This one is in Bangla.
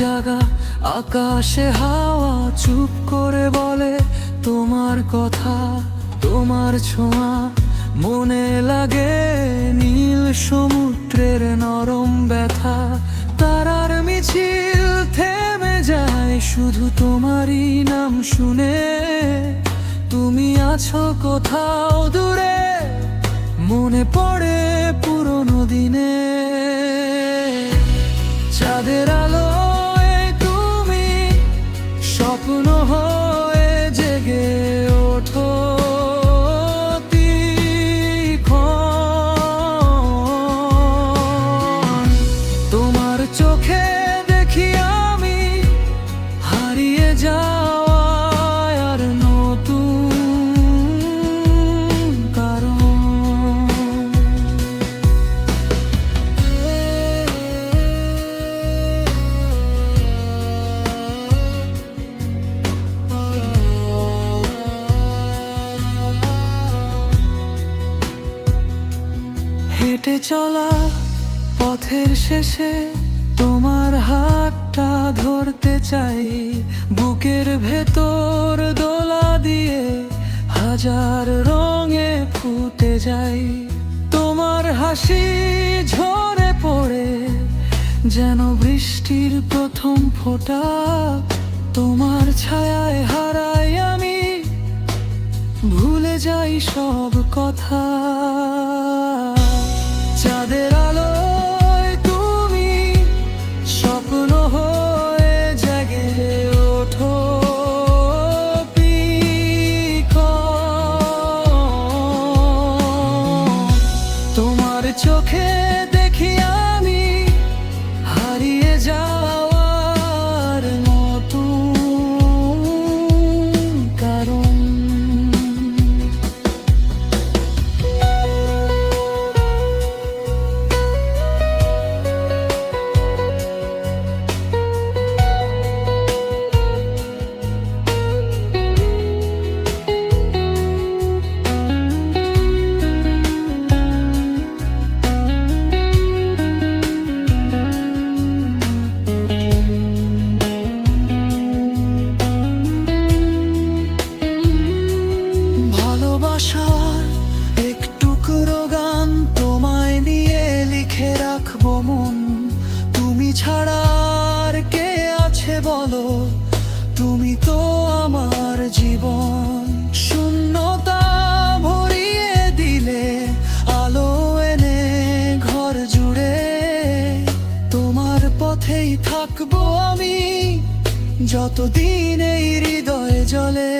জাগা আকাশে হাওয়া চুপ করে বলে তোমার কথা। তোমার ছোঁয়া মনে লাগে নীল সমুদ্রের নরম ব্যথা। তারার মিছিল থেমে যায় শুধু তোমারই নাম শুনে। তুমি আছো কোথাও দূরে, মনে পড়ে পুরনো দিনে। চাঁদের আলোয় তুমি স্বপ্ন হয়ে জেগে ওঠো। তোমার চোখে দেখি আমি হারিয়ে যাওয়া আর নতুন কারণ। হেঁটে চলা পথের শেষে তোমার হাতটা ধরতে চাই। বুকের ভেতর দোলা দিয়ে হাজার রঙে ফুটে যাই। তোমার হাসি ঝরে পড়ে যেন বৃষ্টির প্রথম ফোঁটা। তোমার ছায়ায় হারাই আমি, ভুলে যাই সব কথা। চাঁদের আলোয় তুমি স্বপ্ন হয়ে জেগে ওঠো। তোমার চোখে দেখি আমি হারিয়ে যাওয়ার নতুন কারণ। ভালোবাসার এক টুকরো গান তোমায় নিয়ে লিখে রাখবো মন। তুমি ছাড়া আর কে আছে বলো, তুমি তো আমার জীবন। শূন্যতা ভরিয়ে দিলে আলো এনে ঘর জুড়ে। তোমার পথেই থাকবো আমি যতদিন এই হৃদয়ে জ্বলে।